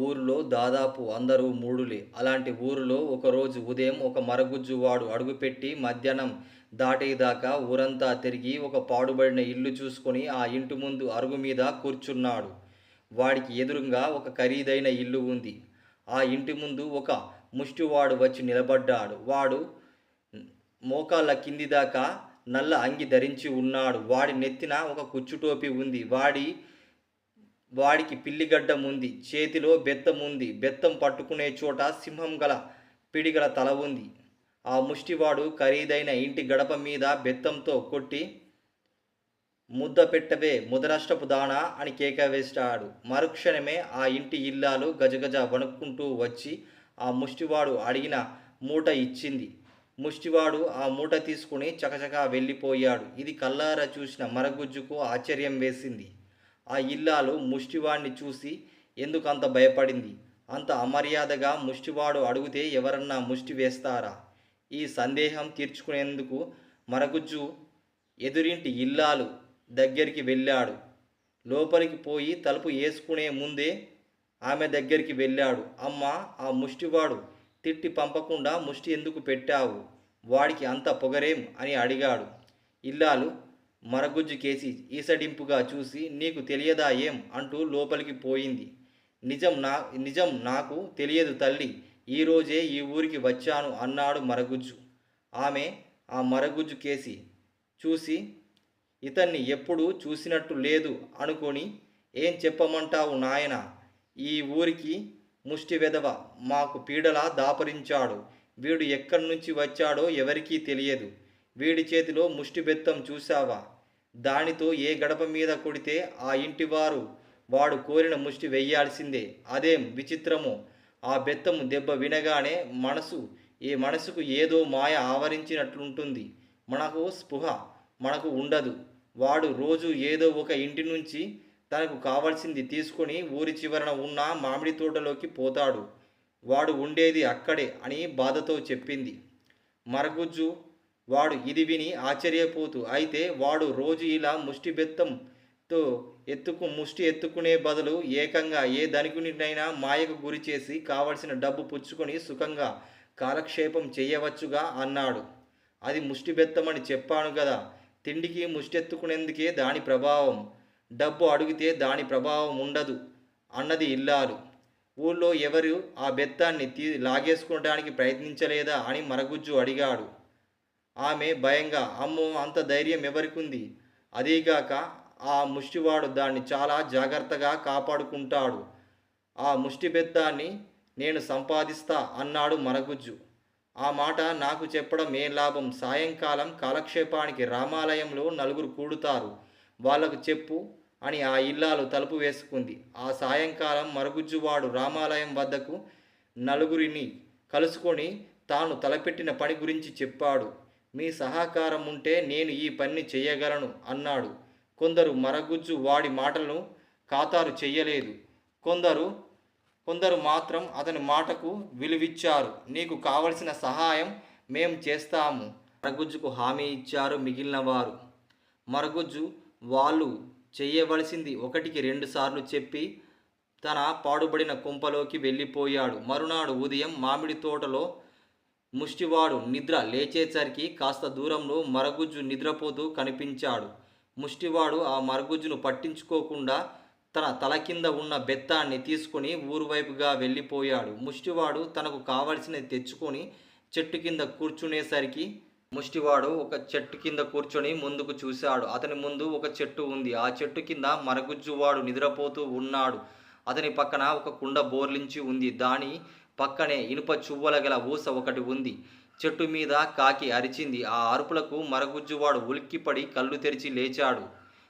ఊరిలో దాదాపు అందరూ మూఢులే. అలాంటి ఊరిలో ఒకరోజు ఉదయం ఒక మరగుజ్జువాడు అడుగుపెట్టి మధ్యాహ్నం దాటేదాకా ఊరంతా తిరిగి ఒక పాడుబడిన ఇల్లు చూసుకొని ఆ ఇంటి ముందు అరుగు మీద కూర్చున్నాడు. వాడికి ఎదురుంగా ఒక ఖరీదైన ఇల్లు ఉంది. ఆ ఇంటి ముందు ఒక ముష్టివాడు వచ్చి నిలబడ్డాడు. వాడు మోకాళ్ళ కింది దాకా నల్ల అంగి ధరించి ఉన్నాడు. వాడి నెత్తిన ఒక కుచ్చుటోపి ఉంది. వాడికి పిల్లిగడ్డం ఉంది. చేతిలో బెత్తం ఉంది. బెత్తం పట్టుకునే చోట సింహం గల పిడిగల తల ఉంది. ఆ ముష్టివాడు ఖరీదైన ఇంటి గడప మీద బెత్తంతో కొట్టి, ముద్ద పెట్టవే ముదనష్టపు దానా అని కేక వేశాడు. మరుక్షణమే ఆ ఇంటి ఇల్లాలు గజగజ వణుక్కుంటూ వచ్చి ఆ ముష్టివాడు అడిగిన మూట ఇచ్చింది. ముష్టివాడు ఆ మూట తీసుకుని చకచకా వెళ్ళిపోయాడు. ఇది కల్లారా చూసిన మరగుజ్జుకు ఆశ్చర్యం వేసింది. ఆ ఇల్లాలు ముష్టివాడిని చూసి ఎందుకంత భయపడింది? అంత అమర్యాదగా ముష్టివాడు అడిగితే ఎవరన్నా ముష్టి వేస్తారా? ఈ సందేహం తీర్చుకునేందుకు మరగుజ్జు ఎదురింటి ఇల్లాలు దగ్గరికి వెళ్ళాడు. లోపలికి పోయి తలుపు వేసుకునే ముందే ఆమె దగ్గరికి వెళ్ళాడు. అమ్మా, ఆ ముష్టివాడు తిట్టి పంపకుండా ముష్టి ఎందుకు పెట్టావు? వాడికి అంత పొగరేం అని అడిగాడు. ఇల్లాలు మరగుజ్జు కేసి ఈసడింపుగా చూసి, నీకు తెలియదా ఏం అంటూ లోపలికి పోయింది. నిజం నాకు తెలియదు తల్లి, ఈరోజే ఈ ఊరికి వచ్చాను అన్నాడు మరగుజ్జు. ఆమె ఆ మరగుజ్జు కేసి చూసి, ఇతన్ని ఎప్పుడూ చూసినట్టు లేదు అనుకొని, ఏం చెప్పమంటావు నాయనా? ఈ ఊరికి ముష్టి వెధవ మాకు పీడలా దాపరించాడు. వీడు ఎక్కడి నుంచి వచ్చాడో ఎవరికీ తెలియదు. వీడి చేతిలో ముష్టి బెత్తం చూశావా? దానితో ఏ గడప మీద కొడితే ఆ ఇంటివారు వాడు కోరిన ముష్టి వెయ్యాల్సిందే. అదేం విచిత్రమో! ఆ బెత్తము దెబ్బ వినగానే మనసుకు ఏదో మాయ ఆవరించినట్లుంటుంది. మనకు స్పృహ మనకు ఉండదు. వాడు రోజు ఏదో ఒక ఇంటి నుంచి తనకు కావలసింది తీసుకొని ఊరి చివరన ఉన్న మామిడి తోటలోకి పోతాడు. వాడు ఉండేది అక్కడే అని బాధతో చెప్పింది మరగుజ్జు. వాడు ఇది విని ఆశ్చర్యపోతూ, అయితే వాడు రోజు ఇలా ముష్టి బెత్తంతో ముష్టి ఎత్తుకునే బదులు ఏకంగా ఏ ధనికునినైనా మాయకు గురి చేసి కావలసిన డబ్బు పుచ్చుకొని సుఖంగా కాలక్షేపం చేయవచ్చుగా అన్నాడు. అది ముష్టి బెత్తమని చెప్పాను గదా, తిండికి ముష్టెత్తుకునేందుకే దాని ప్రభావం, డబ్బు అడిగితే దాని ప్రభావం ఉండదు అన్నది ఇల్లాలు. ఊళ్ళో ఎవరు ఆ బెత్తాన్ని లాగేసుకోవడానికి ప్రయత్నించలేదా అని మరగుజ్జు అడిగాడు. ఆమె భయంగా, అమ్మో, అంత ధైర్యం ఎవరికుంది? అదీగాక ఆ ముష్టివాడు దాన్ని చాలా జాగ్రత్తగా కాపాడుకుంటాడు. ఆ ముష్టి బెత్తాన్ని నేను సంపాదిస్తా అన్నాడు మరగుజ్జు. ఆ మాట నాకు చెప్పడం ఏం లాభం? సాయంకాలం కాలక్షేపానికి రామాలయంలో నలుగురు కూడుతారు, వాళ్లకు చెప్పు అని ఆ ఇల్లాలు తలుపు వేసుకుంది. ఆ సాయంకాలం మరగుజ్జువాడు రామాలయం వద్దకు నలుగురిని కలుసుకొని తాను తలపెట్టిన పని గురించి చెప్పాడు. మీ సహకారం ఉంటే నేను ఈ పని చెయ్యగలను అన్నాడు. కొందరు మరగుజ్జు వాడి మాటలను ఖాతరు చెయ్యలేదు. కొందరు మాత్రం అతని మాటకు విలువిచ్చారు. నీకు కావలసిన సహాయం మేం చేస్తాము మరగుజ్జుకు హామీ ఇచ్చారు మిగిలిన వారు. మరగుజ్జు వాళ్ళు చెయ్యవలసింది ఒకటికి 2 సార్లు చెప్పి తన పాడుబడిన కొంపలోకి వెళ్ళిపోయాడు. మరునాడు ఉదయం మామిడి తోటలో ముష్టివాడు నిద్ర లేచేసరికి కాస్త దూరంలో మరగుజ్జు నిద్రపోతూ కనిపించాడు. ముష్టివాడు ఆ మరగుజ్జును పట్టించుకోకుండా తన తల కింద ఉన్న బెత్తాన్ని తీసుకొని ఊరువైపుగా వెళ్ళిపోయాడు. ముష్టివాడు తనకు కావలసినది తెచ్చుకొని చెట్టు కింద కూర్చునేసరికి ముష్టివాడు ఒక చెట్టు కింద కూర్చొని ముందుకు చూశాడు. అతని ముందు ఒక చెట్టు ఉంది. ఆ చెట్టు కింద మరగుజ్జువాడు నిద్రపోతూ ఉన్నాడు. అతని పక్కన ఒక కుండ బోర్లించి ఉంది. దాని పక్కనే ఇనుప చువ్వల గల ఊస ఒకటి ఉంది. చెట్టు మీద కాకి అరిచింది. ఆ అరుపులకు మరగుజ్జువాడు ఉలిక్కిపడి కళ్ళు తెరిచి లేచాడు.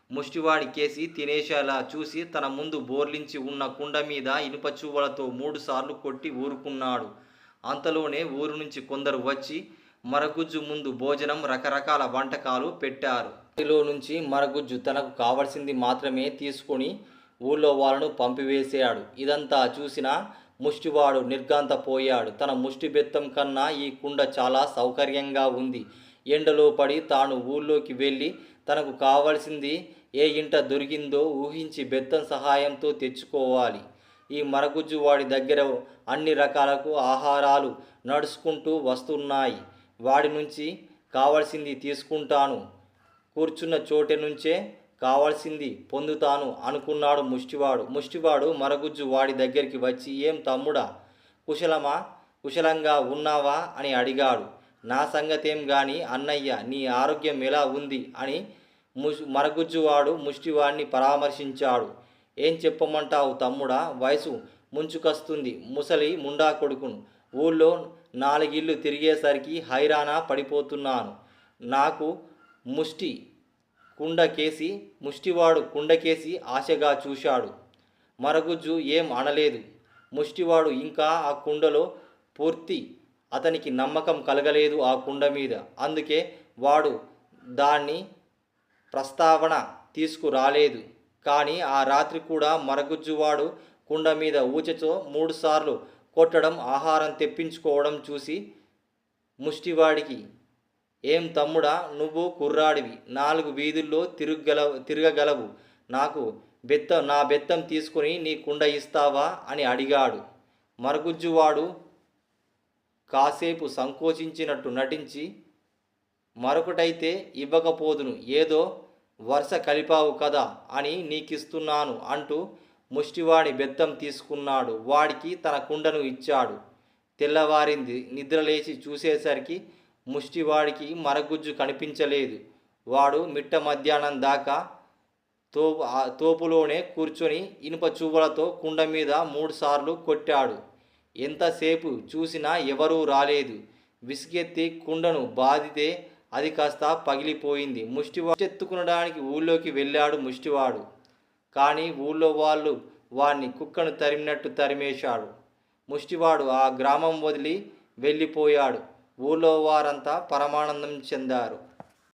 ముష్టివాడి కేసి తినేసేలా చూసి తన ముందు బోర్లించి ఉన్న కుండ మీద ఇనుప చువ్వలతో 3 సార్లు కొట్టి ఊరుకున్నాడు. అంతలోనే ఊరు నుంచి కొందరు వచ్చి మరగుజ్జు ముందు భోజనం, రకరకాల వంటకాలు పెట్టారు. వాటిలో నుంచి మరగుజ్జు తనకు కావలసింది మాత్రమే తీసుకొని ఊళ్ళో వాళ్ళను పంపివేశాడు. ఇదంతా చూసిన ముష్టివాడు నిర్ఘాంతపోయాడు. తన ముష్టి బెత్తం కన్నా ఈ కుండ చాలా సౌకర్యంగా ఉంది. ఎండలో పడి తాను ఊళ్ళోకి వెళ్ళి తనకు కావలసింది ఏ ఇంట దొరికిందో ఊహించి బెత్తం సహాయంతో తెచ్చుకోవాలి. ఈ మరగుజ్జు వాడి దగ్గర అన్ని రకాలకు ఆహారాలు నడుచుకుంటూ వస్తున్నాయి. వాడి నుంచి కావలసింది తీసుకుంటాను, కూర్చున్న చోట నుంచే కావాల్సింది పొందుతాను అనుకున్నాడు ముష్టివాడు మరగుజ్జు వాడి దగ్గరికి వచ్చి, ఏం తమ్ముడా, కుశలంగా ఉన్నావా అని అడిగాడు. నా సంగతేం గాని అన్నయ్య, నీ ఆరోగ్యం ఎలా ఉంది అని మరగుజ్జువాడు ముష్టివాడిని పరామర్శించాడు. ఏం చెప్పమంటావు తమ్ముడా, వయసు ముంచుకొస్తుంది, ముసలి ముండా కొడుకును, ఊళ్ళో 4 ఇళ్ళు తిరిగేసరికి హైరానా పడిపోతున్నాను. నాకు ముష్టివాడు కుండకేసి ఆశగా చూశాడు. మరగుజ్జు ఏం అనలేదు. ముష్టివాడు ఇంకా ఆ కుండలో పూర్తి అతనికి నమ్మకం కలగలేదు ఆ కుండ మీద. అందుకే వాడు దాన్ని ప్రస్తావన తీసుకురాలేదు. కానీ ఆ రాత్రి కూడా మరగుజ్జువాడు కుండ మీద ఊచెతో 3 సార్లు కొట్టడం, ఆహారం తెప్పించుకోవడం చూసి ముష్టివాడికి, ఏం తమ్ముడా, నువ్వు కుర్రాడివి, 4 వీధుల్లో తిరగగలవు, నా బెత్తం తీసుకుని నీ కుండ ఇస్తావా అని అడిగాడు. మరగుజ్జువాడు కాసేపు సంకోచించినట్టు నటించి, మరొకటైతే ఇవ్వకపోదును, ఏదో వరుస కలిపావు కదా అని నీకిస్తున్నాను అంటూ ముష్టివాడి బెత్తం తీసుకున్నాడు. వాడికి తన కుండను ఇచ్చాడు. తెల్లవారింది. నిద్రలేచి చూసేసరికి ముష్టివాడికి మరగుజ్జు కనిపించలేదు. వాడు మిట్ట మధ్యాహ్నం దాకా తోపులోనే కూర్చొని ఇనుప చువ్వలతో కుండ మీద 3 సార్లు కొట్టాడు. ఎంతసేపు చూసినా ఎవరూ రాలేదు. విసుగెత్తి కుండను బాదితే అది కాస్త పగిలిపోయింది. ముష్టెత్తుకునడానికి ఊళ్ళోకి వెళ్ళాడు ముష్టివాడు. కానీ ఊళ్ళో వాళ్ళు వాణ్ణి కుక్కను తరిమినట్టు తరిమేశాడు. ముష్టివాడు ఆ గ్రామం వదిలి వెళ్ళిపోయాడు. ఊళ్ళో వారంతా పరమానందం చెందారు.